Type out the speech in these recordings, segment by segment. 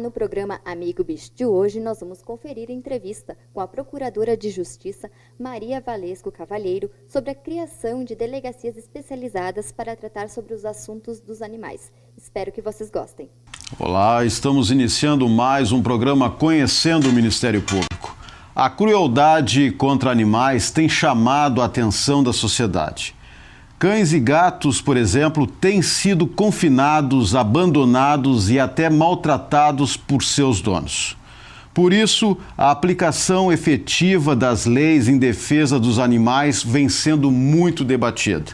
No programa Amigo Bicho de hoje, nós vamos conferir a entrevista com a Procuradora de Justiça, Maria Valesco Cavalheiro, sobre a criação de delegacias especializadas para tratar sobre os assuntos dos animais. Espero que vocês gostem. Olá, estamos iniciando mais um programa Conhecendo o Ministério Público. A crueldade contra animais tem chamado a atenção da sociedade. Cães e gatos, por exemplo, têm sido confinados, abandonados e até maltratados por seus donos. Por isso, a aplicação efetiva das leis em defesa dos animais vem sendo muito debatida.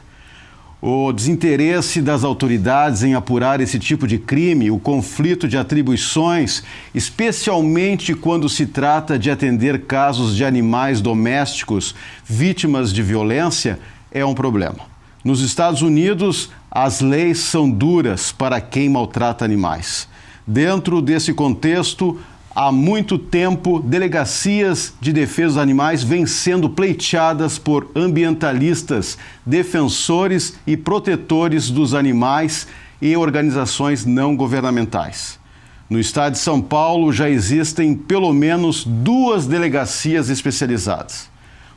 O desinteresse das autoridades em apurar esse tipo de crime, o conflito de atribuições, especialmente quando se trata de atender casos de animais domésticos vítimas de violência, é um problema. Nos Estados Unidos, as leis são duras para quem maltrata animais. Dentro desse contexto, há muito tempo, delegacias de defesa dos animais vêm sendo pleiteadas por ambientalistas, defensores e protetores dos animais e organizações não governamentais. No estado de São Paulo, já existem pelo menos 2 delegacias especializadas.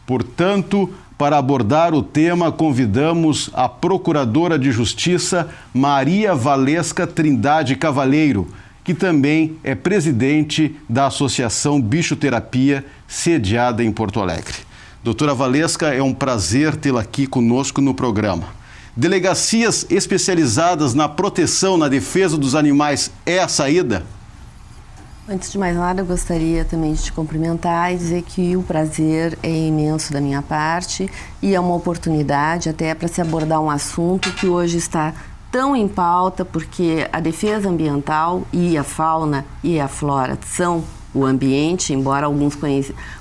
Portanto, para abordar o tema, convidamos a Procuradora de Justiça, Maria Valesca Trindade Cavalheiro, que também é presidente da Associação Bichoterapia, sediada em Porto Alegre. Doutora Valesca, é um prazer tê-la aqui conosco no programa. Delegacias especializadas na proteção, na defesa dos animais é a saída? Antes de mais nada, eu gostaria também de te cumprimentar e dizer que o prazer é imenso da minha parte e é uma oportunidade até para se abordar um assunto que hoje está tão em pauta, porque a defesa ambiental e a fauna e a flora são o ambiente, embora alguns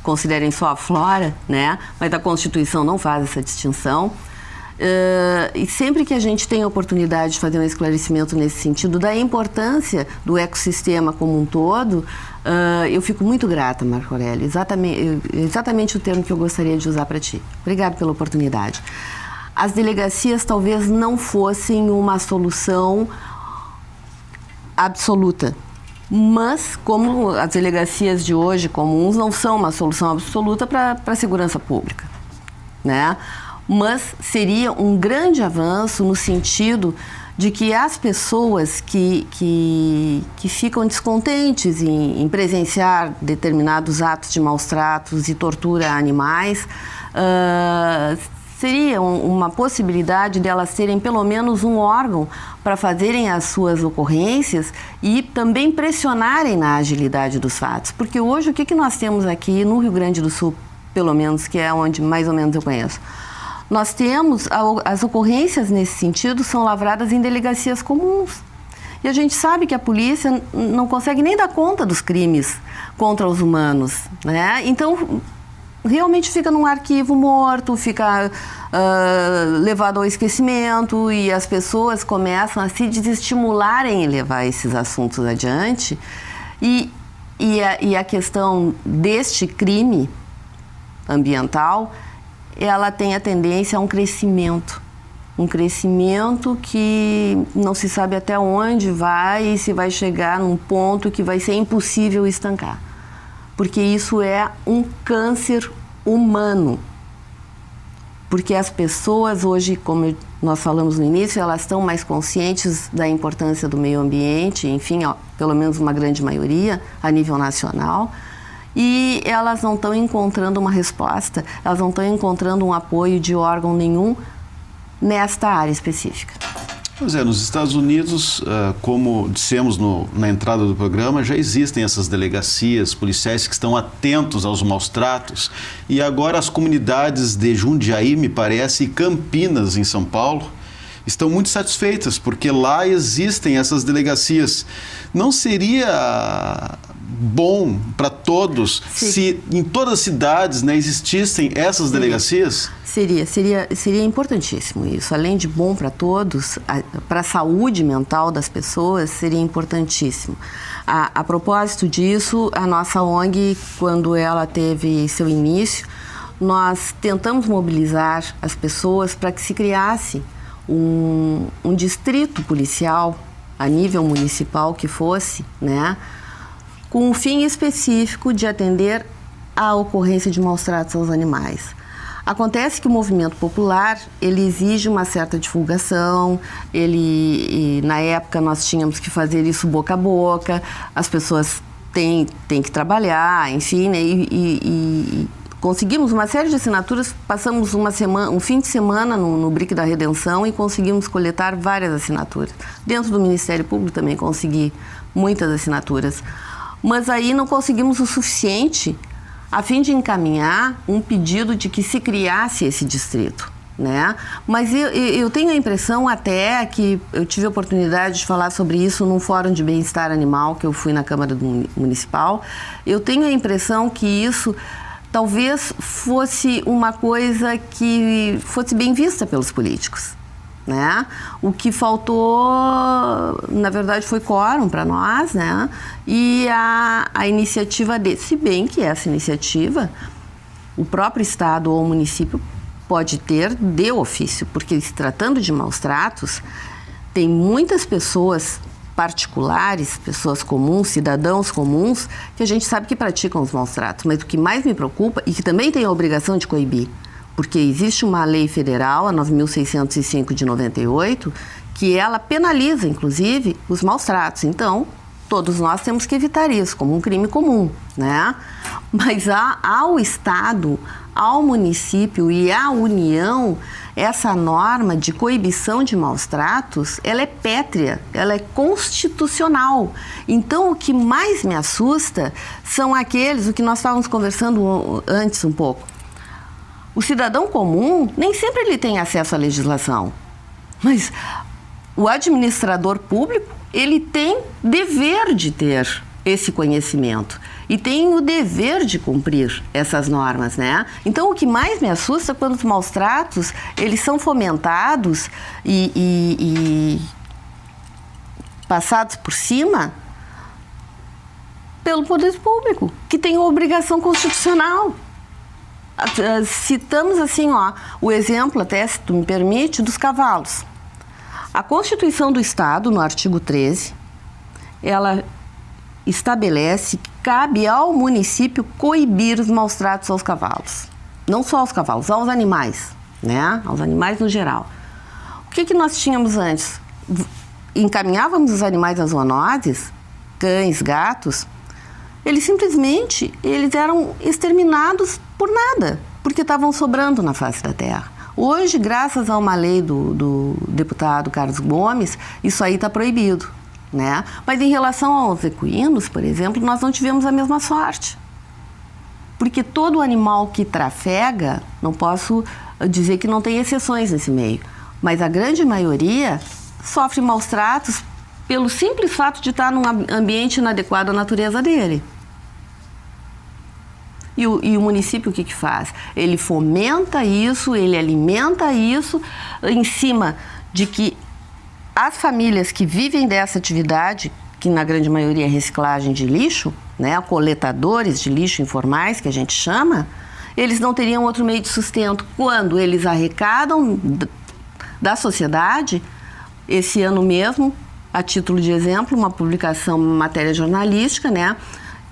considerem só a flora, né? Mas a Constituição não faz essa distinção. E sempre que a gente tem a oportunidade de fazer um esclarecimento nesse sentido da importância do ecossistema como um todo, eu fico muito grata, Marco Aurélio, exatamente o termo que eu gostaria de usar para ti. Obrigada pela oportunidade. As delegacias talvez não fossem uma solução absoluta, mas como as delegacias de hoje comuns não são uma solução absoluta para a segurança pública, né? Mas seria um grande avanço no sentido de que as pessoas que ficam descontentes em presenciar determinados atos de maus tratos e tortura a animais, seria uma possibilidade delas terem pelo menos um órgão para fazerem as suas ocorrências e também pressionarem na agilidade dos fatos. Porque hoje o que nós temos aqui no Rio Grande do Sul, pelo menos, que é onde mais ou menos eu conheço, nós temos, as ocorrências nesse sentido são lavradas em delegacias comuns. E a gente sabe que a polícia não consegue nem dar conta dos crimes contra os humanos, né? Então, realmente fica num arquivo morto, fica levado ao esquecimento e as pessoas começam a se desestimularem em levar esses assuntos adiante. E a questão deste crime ambiental, ela tem a tendência a um crescimento que não se sabe até onde vai e se vai chegar num ponto que vai ser impossível estancar, porque isso é um câncer humano, porque as pessoas hoje, como nós falamos no início, elas estão mais conscientes da importância do meio ambiente, enfim, pelo menos uma grande maioria a nível nacional, e elas não estão encontrando uma resposta, elas não estão encontrando um apoio de órgão nenhum nesta área específica. Pois é, nos Estados Unidos, como dissemos na entrada do programa, já existem essas delegacias policiais que estão atentos aos maus tratos, e agora as comunidades de Jundiaí, me parece, e Campinas, em São Paulo, estão muito satisfeitas, porque lá existem essas delegacias. Não seria bom para todos se em todas as cidades, né, existissem essas delegacias? Seria importantíssimo isso. Além de bom para todos, para a saúde mental das pessoas, seria importantíssimo. A propósito disso, a nossa ONG, quando ela teve seu início, nós tentamos mobilizar as pessoas para que se criasse um distrito policial a nível municipal que fosse, né, com um fim específico de atender à ocorrência de maus-tratos aos animais. Acontece que o movimento popular, ele exige uma certa divulgação, na época nós tínhamos que fazer isso boca a boca, as pessoas têm que trabalhar, enfim, né, e conseguimos uma série de assinaturas, passamos um fim de semana no BRIC da Redenção e conseguimos coletar várias assinaturas. Dentro do Ministério Público também consegui muitas assinaturas, mas aí não conseguimos o suficiente a fim de encaminhar um pedido de que se criasse esse distrito, né? Mas eu tenho a impressão até que eu tive a oportunidade de falar sobre isso num fórum de bem-estar animal que eu fui na Câmara Municipal. Eu tenho a impressão que isso talvez fosse uma coisa que fosse bem vista pelos políticos, né? O que faltou, na verdade, foi quórum para nós, né? E a iniciativa se bem que essa iniciativa, o próprio Estado ou o município pode ter de ofício, porque se tratando de maus-tratos, tem muitas pessoas particulares, pessoas comuns, cidadãos comuns, que a gente sabe que praticam os maus-tratos. Mas o que mais me preocupa, e que também tem a obrigação de coibir, porque existe uma lei federal, a 9.605 de 98, que ela penaliza, inclusive, os maus-tratos. Então, todos nós temos que evitar isso como um crime comum, né? Mas ao Estado, ao município e à União, essa norma de coibição de maus-tratos, ela é pétrea, ela é constitucional. Então, o que mais me assusta são aqueles, o que nós estávamos conversando antes um pouco. O cidadão comum, nem sempre ele tem acesso à legislação, mas o administrador público, ele tem dever de ter esse conhecimento e tem o dever de cumprir essas normas, né? Então, o que mais me assusta é quando os maus-tratos, eles são fomentados e passados por cima pelo poder público, que tem uma obrigação constitucional. Citamos assim, o exemplo, até se tu me permite, dos cavalos. A Constituição do Estado, no artigo 13, ela estabelece que cabe ao município coibir os maus-tratos aos cavalos. Não só aos cavalos, aos animais, né? Aos animais no geral. O que nós tínhamos antes? Encaminhávamos os animais às zoonoses, cães, gatos, eles eram exterminados por nada, porque estavam sobrando na face da terra. Hoje, graças a uma lei do deputado Carlos Gomes, isso aí está proibido, né? Mas em relação aos equinos, por exemplo, nós não tivemos a mesma sorte. Porque todo animal que trafega, não posso dizer que não tem exceções nesse meio, mas a grande maioria sofre maus tratos pelo simples fato de estar num ambiente inadequado à natureza dele. E o município o que faz? Ele fomenta isso, ele alimenta isso em cima de que as famílias que vivem dessa atividade, que na grande maioria é reciclagem de lixo, né, coletadores de lixo informais, que a gente chama, eles não teriam outro meio de sustento. Quando eles arrecadam da sociedade, esse ano mesmo, a título de exemplo, uma publicação, uma matéria jornalística, né,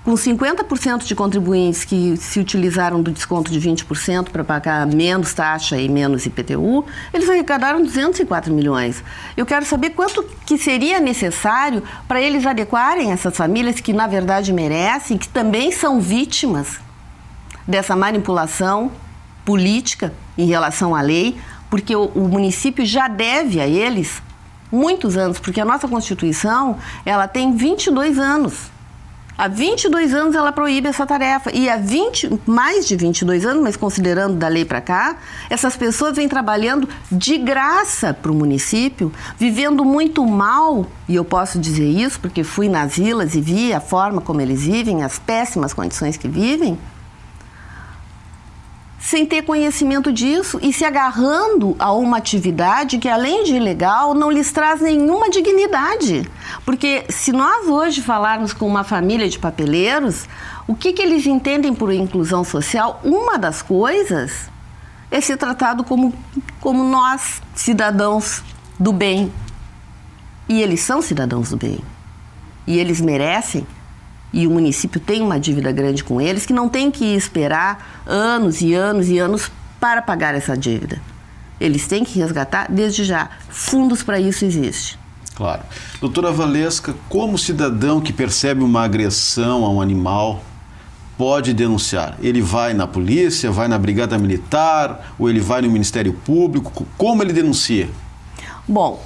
com 50% de contribuintes que se utilizaram do desconto de 20% para pagar menos taxa e menos IPTU, eles arrecadaram 204 milhões. Eu quero saber quanto que seria necessário para eles adequarem essas famílias que, na verdade, merecem, que também são vítimas dessa manipulação política em relação à lei, porque o município já deve a eles muitos anos, porque a nossa Constituição, ela tem 22 anos. Há 22 anos ela proíbe essa tarefa. E há mais de 22 anos, mas considerando da lei para cá, essas pessoas vêm trabalhando de graça para o município, vivendo muito mal, e eu posso dizer isso porque fui nas vilas e vi a forma como eles vivem, as péssimas condições que vivem, sem ter conhecimento disso e se agarrando a uma atividade que, além de ilegal, não lhes traz nenhuma dignidade. Porque se nós hoje falarmos com uma família de papeleiros, o que eles entendem por inclusão social, uma das coisas é ser tratado como nós, cidadãos do bem. E eles são cidadãos do bem. E eles merecem. E o município tem uma dívida grande com eles, que não tem que esperar anos e anos e anos para pagar essa dívida. Eles têm que resgatar desde já. Fundos para isso existem. Claro. Doutora Valesca, como cidadão que percebe uma agressão a um animal pode denunciar? Ele vai na polícia, vai na brigada militar, ou ele vai no Ministério Público? Como ele denuncia? Bom,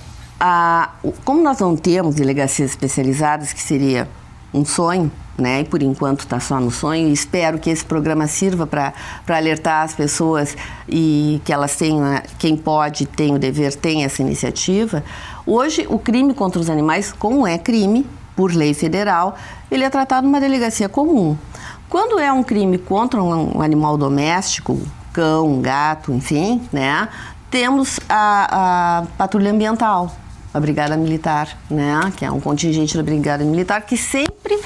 como nós não temos delegacias especializadas, que seria um sonho, né? E por enquanto está só no sonho, e espero que esse programa sirva para alertar as pessoas e que elas tenham, quem pode, tem o dever, tem essa iniciativa. Hoje, o crime contra os animais, como é crime, por lei federal, ele é tratado numa delegacia comum. Quando é um crime contra um animal doméstico, cão, um gato, enfim, né? Temos a patrulha ambiental, a Brigada Militar, né? Que é um contingente da Brigada Militar que sempre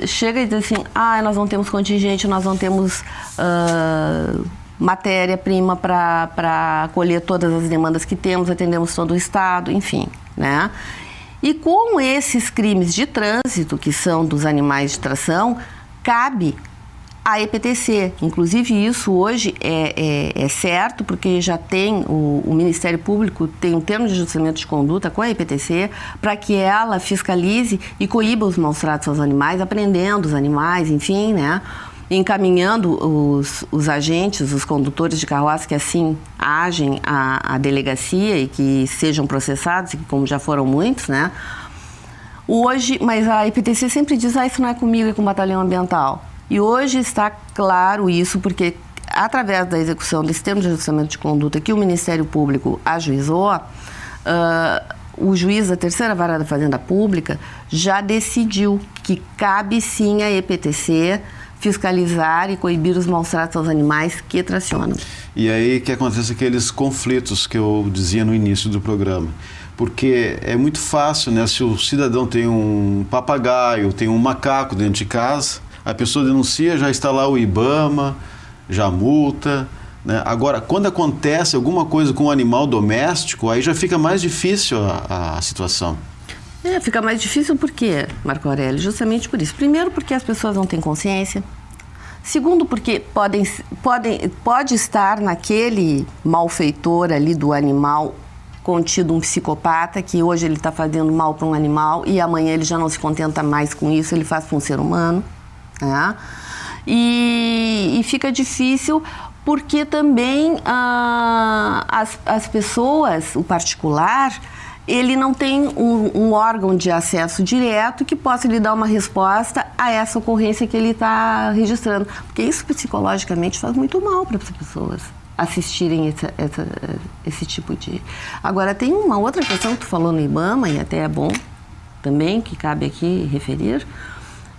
chega e diz assim, nós não temos contingente, nós não temos matéria-prima para acolher todas as demandas que temos, atendemos todo o Estado, enfim, né? E com esses crimes de trânsito, que são dos animais de tração, cabe a EPTC. Inclusive isso hoje é certo, porque já tem o Ministério Público tem um termo de ajustamento de conduta com a EPTC para que ela fiscalize e coíba os maus tratos aos animais, apreendendo os animais, enfim, né? Encaminhando os agentes, os condutores de carroça que assim agem à delegacia e que sejam processados, como já foram muitos, né? Hoje, mas a EPTC sempre diz, isso não é comigo, é com o batalhão ambiental. E hoje está claro isso, porque através da execução desse termo de ajustamento de conduta que o Ministério Público ajuizou, o juiz da terceira vara da Fazenda Pública já decidiu que cabe sim à EPTC fiscalizar e coibir os maus tratos aos animais que tracionam. E aí que acontece aqueles conflitos que eu dizia no início do programa. Porque é muito fácil, né? Se o cidadão tem um papagaio, tem um macaco dentro de casa, a pessoa denuncia, já está lá o IBAMA, já multa, né? Agora, quando acontece alguma coisa com um animal doméstico, aí já fica mais difícil a situação. Fica mais difícil por quê, Marco Aurélio? Justamente por isso. Primeiro, porque as pessoas não têm consciência. Segundo, porque pode estar naquele malfeitor ali do animal contido um psicopata, que hoje ele está fazendo mal para um animal e amanhã ele já não se contenta mais com isso, ele faz para um ser humano. Né? E fica difícil porque também as pessoas, o particular, ele não tem um órgão de acesso direto que possa lhe dar uma resposta a essa ocorrência que ele está registrando. Porque isso psicologicamente faz muito mal para as pessoas assistirem esse tipo de... Agora, tem uma outra questão que tu falou no IBAMA, e até é bom também, que cabe aqui referir.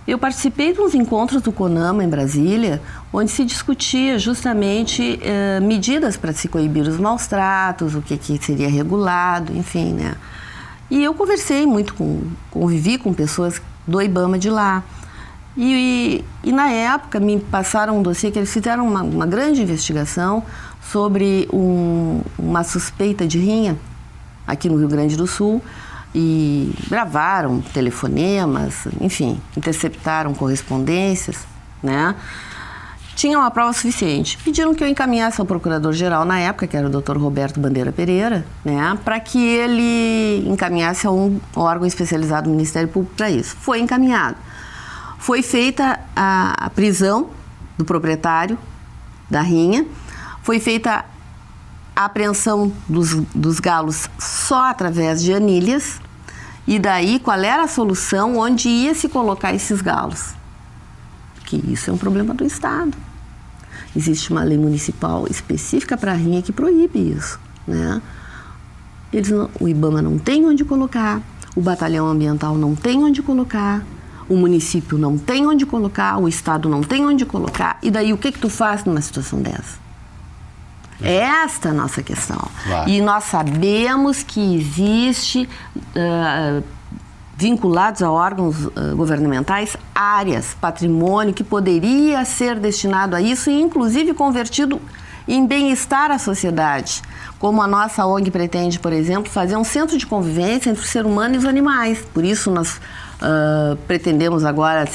Eu participei de uns encontros do CONAMA em Brasília, onde se discutia justamente medidas para se coibir os maus tratos, o que seria regulado, enfim, né? E eu convivi com pessoas do IBAMA de lá. E na época me passaram um dossiê que eles fizeram uma grande investigação sobre uma suspeita de rinha aqui no Rio Grande do Sul, e gravaram telefonemas, enfim, interceptaram correspondências, né? Tinha uma prova suficiente. Pediram que eu encaminhasse ao procurador-geral na época, que era o Dr. Roberto Bandeira Pereira, né? Para que ele encaminhasse a um órgão especializado do Ministério Público para isso. Foi encaminhado. Foi feita a prisão do proprietário da rinha, foi feita a apreensão dos galos só através de anilhas E daí, qual era a solução? Onde ia se colocar esses galos? Porque isso é um problema do Estado. Existe uma lei municipal específica para a rinha que proíbe isso, né? O IBAMA não tem onde colocar, o batalhão ambiental não tem onde colocar, o município não tem onde colocar, o Estado não tem onde colocar. E daí, o que tu faz numa situação dessa? É esta a nossa questão. Claro. E nós sabemos que existe, vinculados a órgãos governamentais, áreas, patrimônio que poderia ser destinado a isso e, inclusive, convertido em bem-estar à sociedade. Como a nossa ONG pretende, por exemplo, fazer um centro de convivência entre o ser humano e os animais. Por isso, nós pretendemos agora,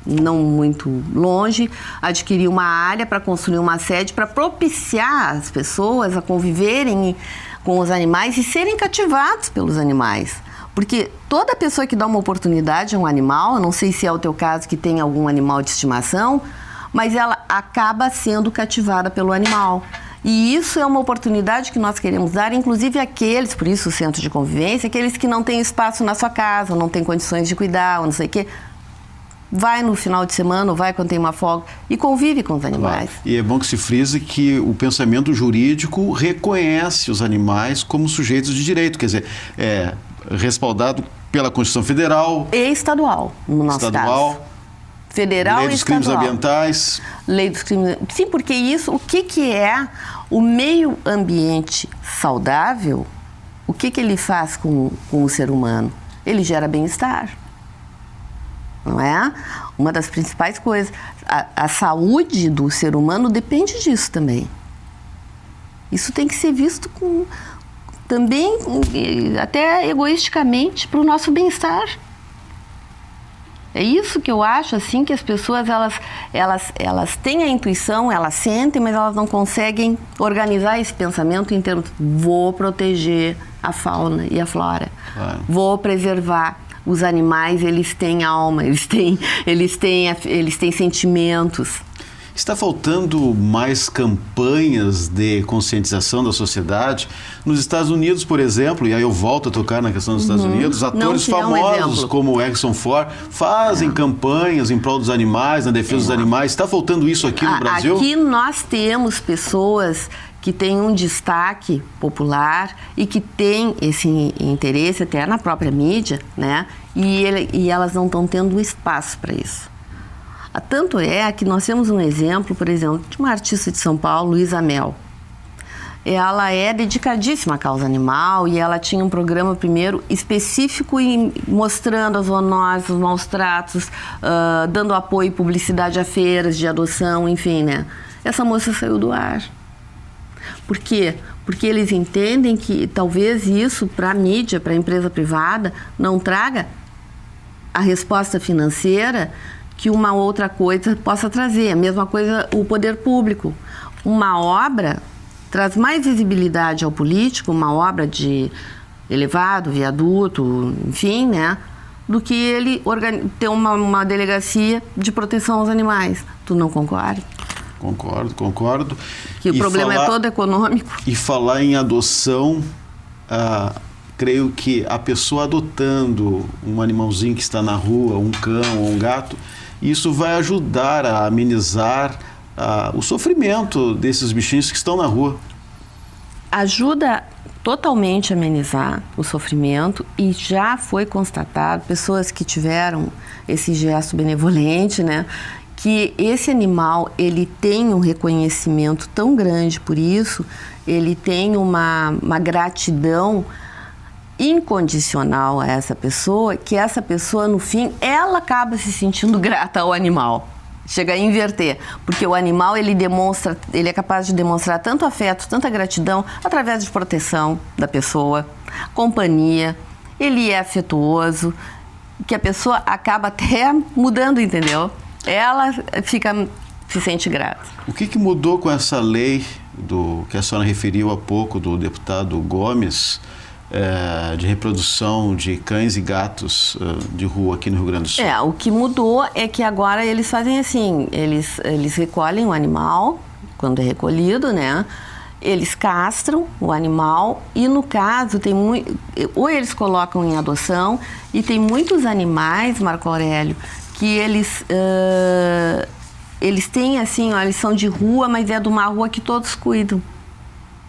não muito longe, adquirir uma área para construir uma sede para propiciar as pessoas a conviverem com os animais e serem cativados pelos animais. Porque toda pessoa que dá uma oportunidade a um animal, eu não sei se é o teu caso que tem algum animal de estimação, mas ela acaba sendo cativada pelo animal. E isso é uma oportunidade que nós queremos dar, inclusive aqueles, por isso o centro de convivência, aqueles que não têm espaço na sua casa, ou não têm condições de cuidar, ou não sei o quê. Vai no final de semana, ou vai quando tem uma folga, e convive com os animais. Claro. E é bom que se frise que o pensamento jurídico reconhece os animais como sujeitos de direito, quer dizer, é respaldado pela Constituição Federal e estadual, no nosso caso. Federal Lei dos e estadual. Crimes Ambientais. Lei dos crimes... Sim, porque isso, o que é o meio ambiente saudável? O que ele faz com o ser humano? Ele gera bem-estar, não é? Uma das principais coisas. A saúde do ser humano depende disso também. Isso tem que ser visto também, até egoisticamente, para o nosso bem-estar. É isso que eu acho, assim, que as pessoas, elas têm a intuição, elas sentem, mas elas não conseguem organizar esse pensamento em termos, vou proteger a fauna e a flora, vou preservar. Os animais, eles têm alma, eles têm sentimentos. Está faltando mais campanhas de conscientização da sociedade? Nos Estados Unidos, por exemplo, e aí eu volto a tocar na questão dos Estados Unidos, atores famosos como o Harrison Ford fazem campanhas em prol dos animais, na defesa dos animais. Está faltando isso aqui no Brasil? Aqui nós temos pessoas que têm um destaque popular e que têm esse interesse até na própria mídia, né? E elas não estão tendo espaço para isso. Tanto é que nós temos um exemplo, por exemplo, de uma artista de São Paulo, Luísa Mel. Ela é dedicadíssima à causa animal e ela tinha um programa primeiro específico mostrando as zoonoses, os maus tratos, dando apoio e publicidade a feiras de adoção, enfim, né? Essa moça saiu do ar. Por quê? Porque eles entendem que talvez isso para a mídia, para a empresa privada, não traga a resposta financeira que uma outra coisa possa trazer. A mesma coisa o poder público. Uma obra traz mais visibilidade ao político, uma obra de elevado, viaduto, enfim, né? Do que ele ter uma delegacia de proteção aos animais. Tu não concorda? Concordo. Que o problema é todo econômico. E falar em adoção, creio que a pessoa adotando um animalzinho que está na rua, um cão ou um gato, isso vai ajudar a amenizar o sofrimento desses bichinhos que estão na rua. Ajuda totalmente a amenizar o sofrimento e já foi constatado, pessoas que tiveram esse gesto benevolente, né? Que esse animal, ele tem um reconhecimento tão grande por isso, ele tem uma gratidão incondicional a essa pessoa, que essa pessoa, no fim, ela acaba se sentindo grata ao animal. Chega a inverter, porque o animal, ele é capaz de demonstrar tanto afeto, tanta gratidão, através de proteção da pessoa, companhia, ele é afetuoso, que a pessoa acaba até mudando, entendeu? Ela se sente grata. O que mudou com essa lei que a senhora referiu há pouco, do deputado Gomes, de reprodução de cães e gatos de rua aqui no Rio Grande do Sul? O que mudou é que agora eles fazem assim, eles recolhem o animal quando é recolhido, né? eles castram o animal e, no caso, ou eles colocam em adoção, e tem muitos animais, Marco Aurélio, que eles têm assim, ó, eles são de rua, mas é de uma rua que todos cuidam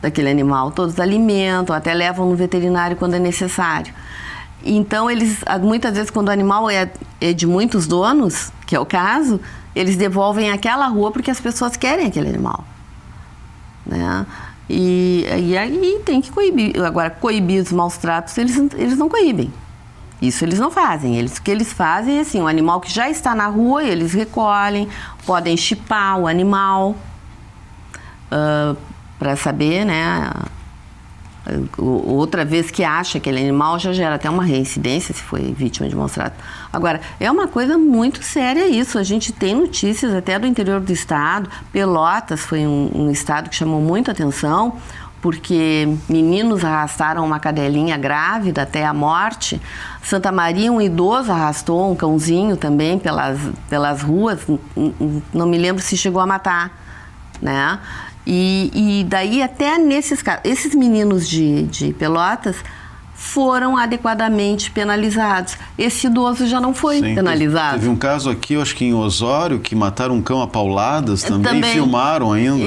daquele animal, todos alimentam, até levam no veterinário quando é necessário. Então, eles, muitas vezes, quando o animal é de muitos donos, que é o caso, eles devolvem aquela rua porque as pessoas querem aquele animal, né? E aí tem que coibir. Agora, coibir os maus tratos, eles não coibem. Isso eles não fazem. O que eles fazem é assim, o animal que já está na rua, eles recolhem, podem chipar o animal para saber, né? Outra vez que acha aquele animal já gera até uma reincidência se foi vítima de maus tratos. Agora, é uma coisa muito séria isso. A gente tem notícias até do interior do estado. Pelotas foi um estado que chamou muito atenção, porque meninos arrastaram uma cadelinha grávida até a morte. Santa Maria, um idoso arrastou um cãozinho também pelas ruas. Não me lembro se chegou a matar, né? E daí até nesses casos, esses meninos de Pelotas foram adequadamente penalizados. Esse idoso já não foi penalizado. Teve um caso aqui, eu acho que em Osório, que mataram um cão a pauladas também. Filmaram ainda.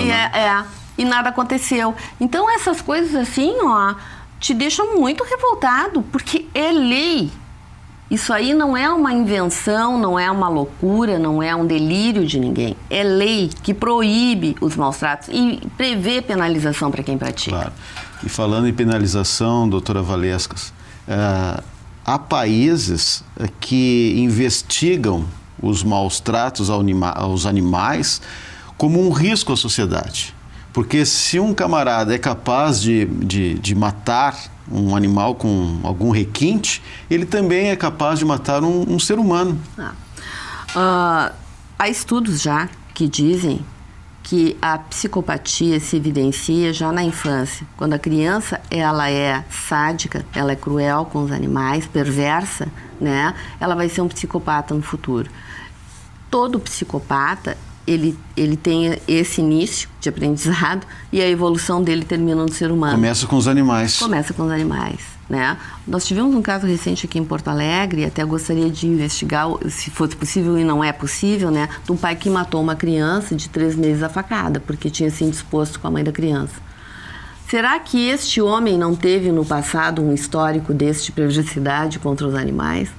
E nada aconteceu. Então essas coisas assim, ó, te deixam muito revoltado, porque é lei. Isso aí não é uma invenção, não é uma loucura, não é um delírio de ninguém. É lei que proíbe os maus tratos e prevê penalização para quem pratica. Claro. E falando em penalização, doutora Valescas, há países que investigam os maus tratos aos animais como um risco à sociedade. Porque se um camarada é capaz de matar um animal com algum requinte, ele também é capaz de matar um ser humano. Há estudos já que dizem que a psicopatia se evidencia já na infância. Quando a criança ela é sádica, ela é cruel com os animais, perversa, né? Ela vai ser um psicopata no futuro. Todo psicopata ele tem esse início de aprendizado e a evolução dele termina no ser humano. Começa com os animais. Começa com os animais, né? Nós tivemos um caso recente aqui em Porto Alegre, até gostaria de investigar, se fosse possível e não é possível, né? De um pai que matou uma criança de 3 meses à facada, porque tinha se indisposto com a mãe da criança. Será que este homem não teve no passado um histórico desse de perversidade contra os animais?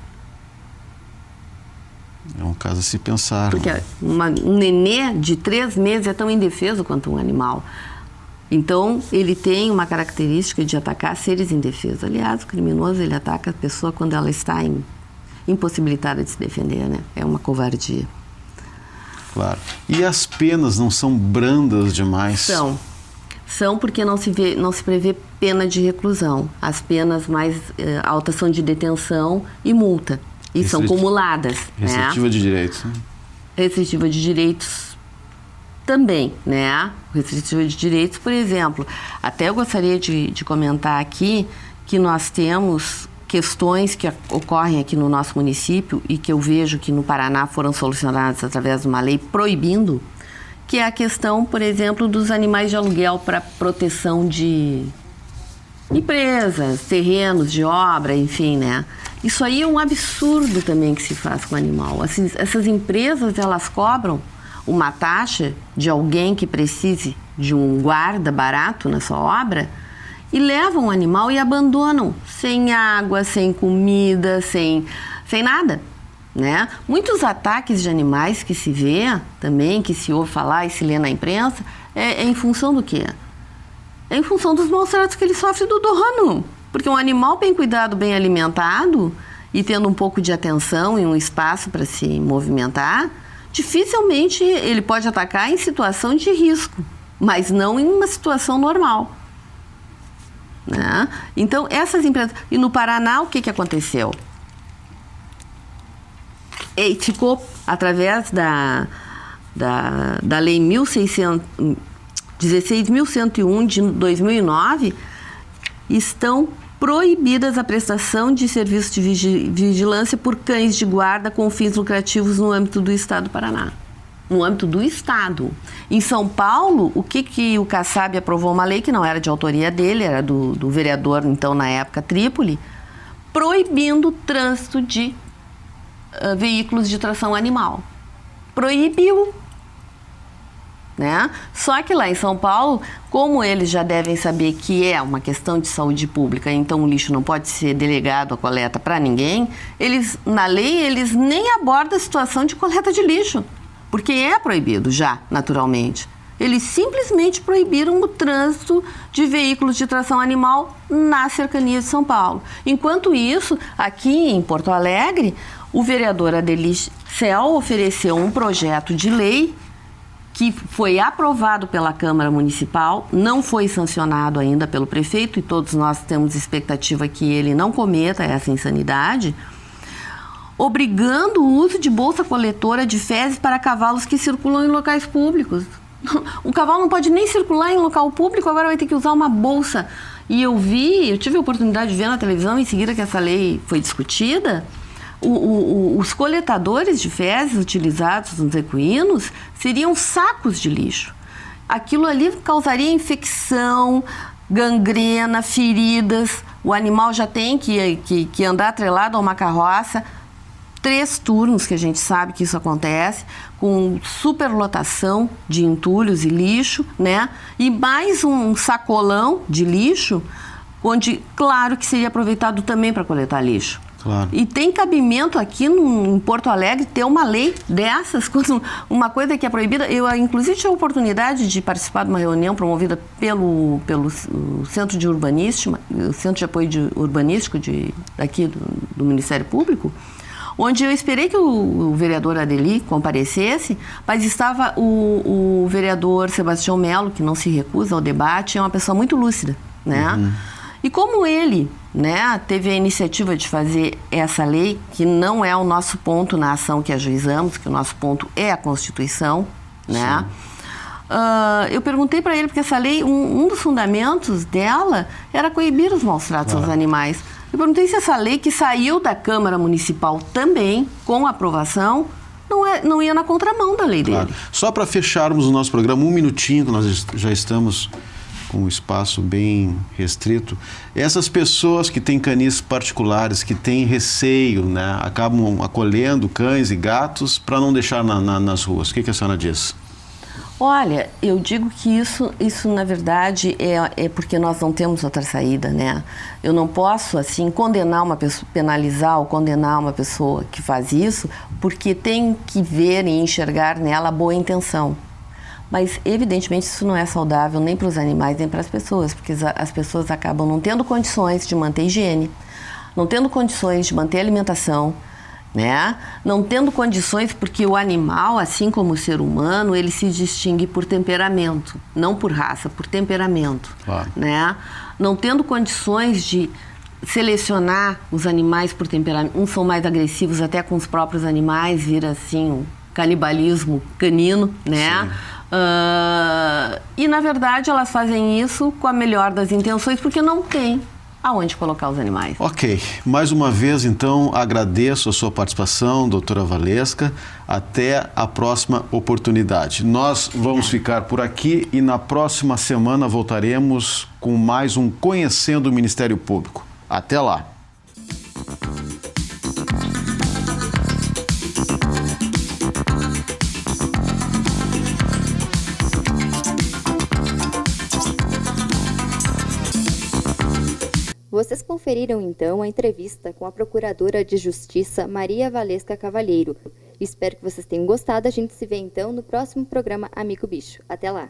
É um caso a se pensar. Porque um nenê de 3 meses é tão indefeso quanto um animal. Então, ele tem uma característica de atacar seres indefesos. Aliás, o criminoso, ele ataca a pessoa quando ela está impossibilitada de se defender, né? É uma covardia. Claro. E as penas não são brandas demais? São porque não se prevê pena de reclusão. As penas mais altas são de detenção e multa. E são cumuladas. Restritiva de direitos. Né? Restritiva de direitos também, né? Restritiva de direitos, por exemplo. Até eu gostaria de comentar aqui que nós temos questões que ocorrem aqui no nosso município e que eu vejo que no Paraná foram solucionadas através de uma lei proibindo, que é a questão, por exemplo, dos animais de aluguel para proteção de empresas, terrenos de obra, enfim, né? Isso aí é um absurdo também que se faz com o animal. Essas empresas, elas cobram uma taxa de alguém que precise de um guarda barato na sua obra e levam o animal e abandonam sem água, sem comida, sem nada, né? Muitos ataques de animais que se vê também, que se ouve falar e se lê na imprensa, é em função do quê? É em função dos maus tratos que ele sofre do dono. Porque um animal bem cuidado, bem alimentado e tendo um pouco de atenção e um espaço para se movimentar, dificilmente ele pode atacar em situação de risco, mas não em uma situação normal, né? Então, essas empresas... E no Paraná, o que aconteceu? Ficou, através da Lei 16.101 de 2009, estão proibidas a prestação de serviço de vigilância por cães de guarda com fins lucrativos no âmbito do Estado do Paraná. no âmbito do Estado. Em São Paulo, o que o Kassab aprovou uma lei que não era de autoria dele, era do vereador, então, na época, Trípoli, proibindo o trânsito de veículos de tração animal. Proibiu. Né? Só que lá em São Paulo, como eles já devem saber que é uma questão de saúde pública, então o lixo não pode ser delegado a coleta para ninguém, na lei eles nem abordam a situação de coleta de lixo, porque é proibido já, naturalmente. Eles simplesmente proibiram o trânsito de veículos de tração animal nas cercanias de São Paulo. Enquanto isso, aqui em Porto Alegre, o vereador Adelis Cel ofereceu um projeto de lei que foi aprovado pela Câmara Municipal, não foi sancionado ainda pelo prefeito, e todos nós temos expectativa que ele não cometa essa insanidade, obrigando o uso de bolsa coletora de fezes para cavalos que circulam em locais públicos. O cavalo não pode nem circular em local público, agora vai ter que usar uma bolsa. E eu tive a oportunidade de ver na televisão, em seguida que essa lei foi discutida, os coletadores de fezes utilizados nos equinos seriam sacos de lixo. Aquilo ali causaria infecção, gangrena, feridas. O animal já tem que andar atrelado a uma carroça. 3 turnos que a gente sabe que isso acontece, com superlotação de entulhos e lixo, né? E mais um sacolão de lixo, onde, claro, que seria aproveitado também para coletar lixo. Claro. E tem cabimento aqui em Porto Alegre ter uma lei dessas, quando uma coisa que é proibida. Eu, inclusive, tive a oportunidade de participar de uma reunião promovida pelo Centro de Urbanística, o Centro de Apoio Urbanístico aqui do Ministério Público, onde eu esperei que o vereador Adeli comparecesse, mas estava o vereador Sebastião Melo, que não se recusa ao debate, é uma pessoa muito lúcida, né? Uhum. E como ele, né, teve a iniciativa de fazer essa lei, que não é o nosso ponto na ação que ajuizamos, que o nosso ponto é a Constituição, né? Eu perguntei para ele, porque essa lei, um dos fundamentos dela era coibir os maus tratos aos animais. Eu perguntei se essa lei que saiu da Câmara Municipal também, com aprovação, não ia na contramão da lei dele. Só para fecharmos o nosso programa, um minutinho, que nós já estamos com um espaço bem restrito. Essas pessoas que têm canis particulares, que têm receio, né, acabam acolhendo cães e gatos para não deixar nas ruas. O que a senhora diz? Olha, eu digo que isso na verdade é porque nós não temos outra saída, né? Eu não posso, assim, condenar uma pessoa, penalizar ou condenar uma pessoa que faz isso, porque tem que ver e enxergar nela a boa intenção. Mas, evidentemente, isso não é saudável nem para os animais, nem para as pessoas, porque as pessoas acabam não tendo condições de manter higiene, não tendo condições de manter alimentação, né? Não tendo condições, porque o animal, assim como o ser humano, ele se distingue por temperamento, não por raça, por temperamento, claro, né? Não tendo condições de selecionar os animais por temperamento, uns são mais agressivos até com os próprios animais, vira assim um canibalismo canino, né? E na verdade elas fazem isso com a melhor das intenções, porque não tem aonde colocar os animais. Ok, mais uma vez então agradeço a sua participação, doutora Valesca, até a próxima oportunidade. Nós vamos ficar por aqui e na próxima semana voltaremos com mais um Conhecendo o Ministério Público. Até lá! Vocês conferiram então a entrevista com a Procuradora de Justiça Maria Valesca Cavalheiro. Espero que vocês tenham gostado. A gente se vê então no próximo programa Amigo Bicho. Até lá!